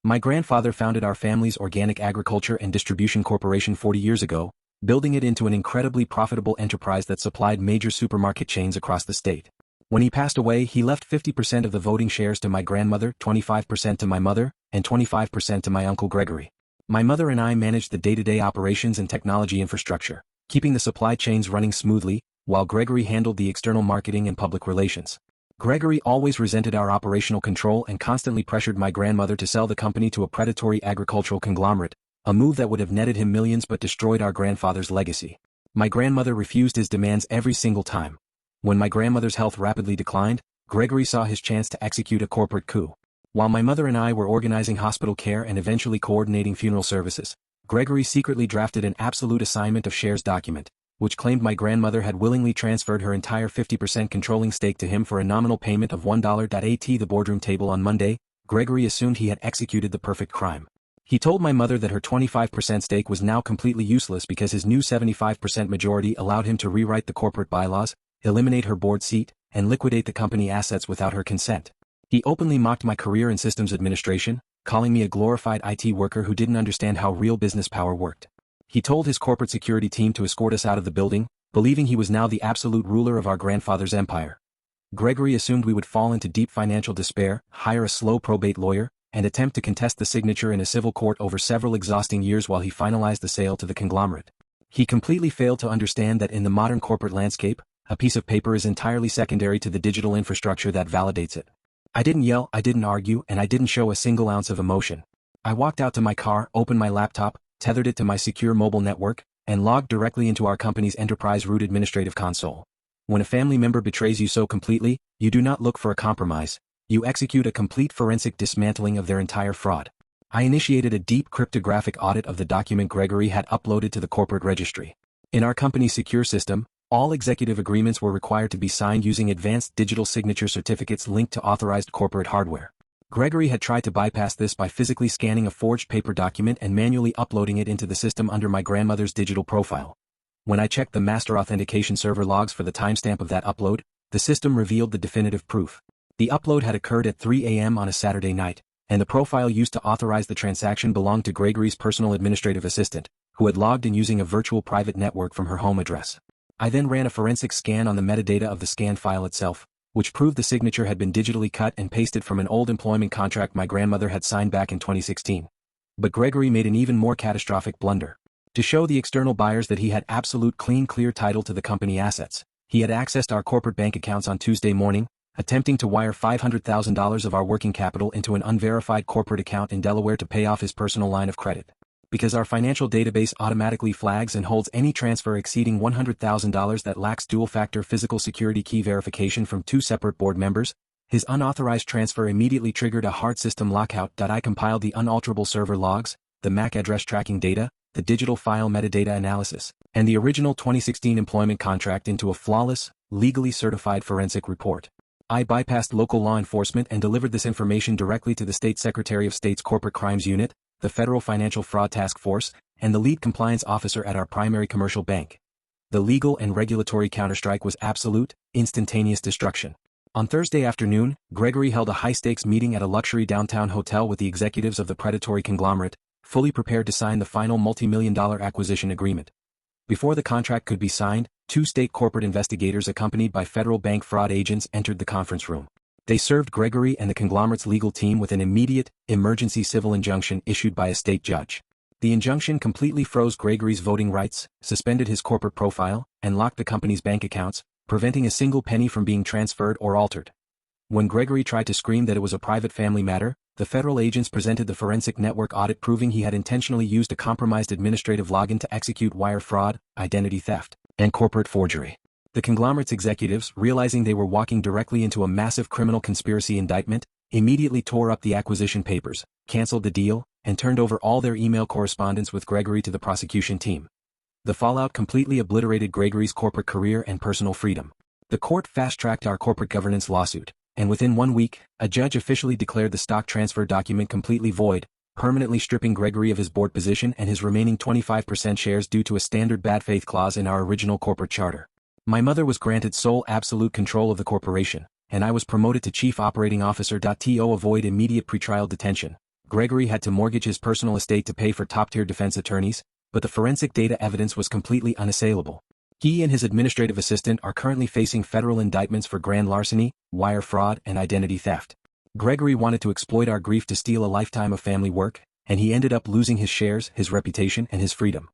My grandfather founded our family's organic agriculture and distribution corporation 40 years ago, building it into an incredibly profitable enterprise that supplied major supermarket chains across the state. When he passed away, he left 50% of the voting shares to my grandmother, 25% to my mother, and 25% to my uncle Gregory. My mother and I managed the day-to-day operations and technology infrastructure, keeping the supply chains running smoothly, while Gregory handled the external marketing and public relations. Gregory always resented our operational control and constantly pressured my grandmother to sell the company to a predatory agricultural conglomerate, a move that would have netted him millions but destroyed our grandfather's legacy. My grandmother refused his demands every single time. When my grandmother's health rapidly declined, Gregory saw his chance to execute a corporate coup. While my mother and I were organizing hospital care and eventually coordinating funeral services, Gregory secretly drafted an absolute assignment of shares document, which claimed my grandmother had willingly transferred her entire 50% controlling stake to him for a nominal payment of $1. At the boardroom table on Monday, Gregory assumed he had executed the perfect crime. He told my mother that her 25% stake was now completely useless because his new 75% majority allowed him to rewrite the corporate bylaws, eliminate her board seat, and liquidate the company assets without her consent. He openly mocked my career in systems administration, calling me a glorified IT worker who didn't understand how real business power worked. He told his corporate security team to escort us out of the building, believing he was now the absolute ruler of our grandfather's empire. Gregory assumed we would fall into deep financial despair, hire a slow probate lawyer, and attempt to contest the signature in a civil court over several exhausting years while he finalized the sale to the conglomerate. He completely failed to understand that in the modern corporate landscape, a piece of paper is entirely secondary to the digital infrastructure that validates it. I didn't yell, I didn't argue, and I didn't show a single ounce of emotion. I walked out to my car, opened my laptop, tethered it to my secure mobile network, and logged directly into our company's enterprise root administrative console. When a family member betrays you so completely, you do not look for a compromise. You execute a complete forensic dismantling of their entire fraud. I initiated a deep cryptographic audit of the document Gregory had uploaded to the corporate registry. In our company's secure system, all executive agreements were required to be signed using advanced digital signature certificates linked to authorized corporate hardware. Gregory had tried to bypass this by physically scanning a forged paper document and manually uploading it into the system under my grandmother's digital profile. When I checked the master authentication server logs for the timestamp of that upload, the system revealed the definitive proof. The upload had occurred at 3 a.m. on a Saturday night, and the profile used to authorize the transaction belonged to Gregory's personal administrative assistant, who had logged in using a virtual private network from her home address. I then ran a forensic scan on the metadata of the scanned file itself, which proved the signature had been digitally cut and pasted from an old employment contract my grandmother had signed back in 2016. But Gregory made an even more catastrophic blunder. To show the external buyers that he had absolute clear title to the company assets, he had accessed our corporate bank accounts on Tuesday morning, attempting to wire $500,000 of our working capital into an unverified corporate account in Delaware to pay off his personal line of credit. Because our financial database automatically flags and holds any transfer exceeding $100,000 that lacks dual-factor physical security key verification from two separate board members, his unauthorized transfer immediately triggered a hard system lockout. I compiled the unalterable server logs, the MAC address tracking data, the digital file metadata analysis, and the original 2016 employment contract into a flawless, legally certified forensic report. I bypassed local law enforcement and delivered this information directly to the State Secretary of State's Corporate Crimes Unit, the Federal Financial Fraud Task Force, and the lead compliance officer at our primary commercial bank. The legal and regulatory counterstrike was absolute, instantaneous destruction. On Thursday afternoon, Gregory held a high-stakes meeting at a luxury downtown hotel with the executives of the predatory conglomerate, fully prepared to sign the final multi-million-dollar acquisition agreement. Before the contract could be signed, two state corporate investigators accompanied by federal bank fraud agents entered the conference room. They served Gregory and the conglomerate's legal team with an immediate, emergency civil injunction issued by a state judge. The injunction completely froze Gregory's voting rights, suspended his corporate profile, and locked the company's bank accounts, preventing a single penny from being transferred or altered. When Gregory tried to scream that it was a private family matter, the federal agents presented the forensic network audit proving he had intentionally used a compromised administrative login to execute wire fraud, identity theft, and corporate forgery. The conglomerate's executives, realizing they were walking directly into a massive criminal conspiracy indictment, immediately tore up the acquisition papers, canceled the deal, and turned over all their email correspondence with Gregory to the prosecution team. The fallout completely obliterated Gregory's corporate career and personal freedom. The court fast-tracked our corporate governance lawsuit, and within 1 week, a judge officially declared the stock transfer document completely void, permanently stripping Gregory of his board position and his remaining 25% shares due to a standard bad faith clause in our original corporate charter. My mother was granted sole absolute control of the corporation, and I was promoted to Chief Operating Officer. To avoid immediate pretrial detention, Gregory had to mortgage his personal estate to pay for top-tier defense attorneys, but the forensic data evidence was completely unassailable. He and his administrative assistant are currently facing federal indictments for grand larceny, wire fraud, and identity theft. Gregory wanted to exploit our grief to steal a lifetime of family work, and he ended up losing his shares, his reputation, and his freedom.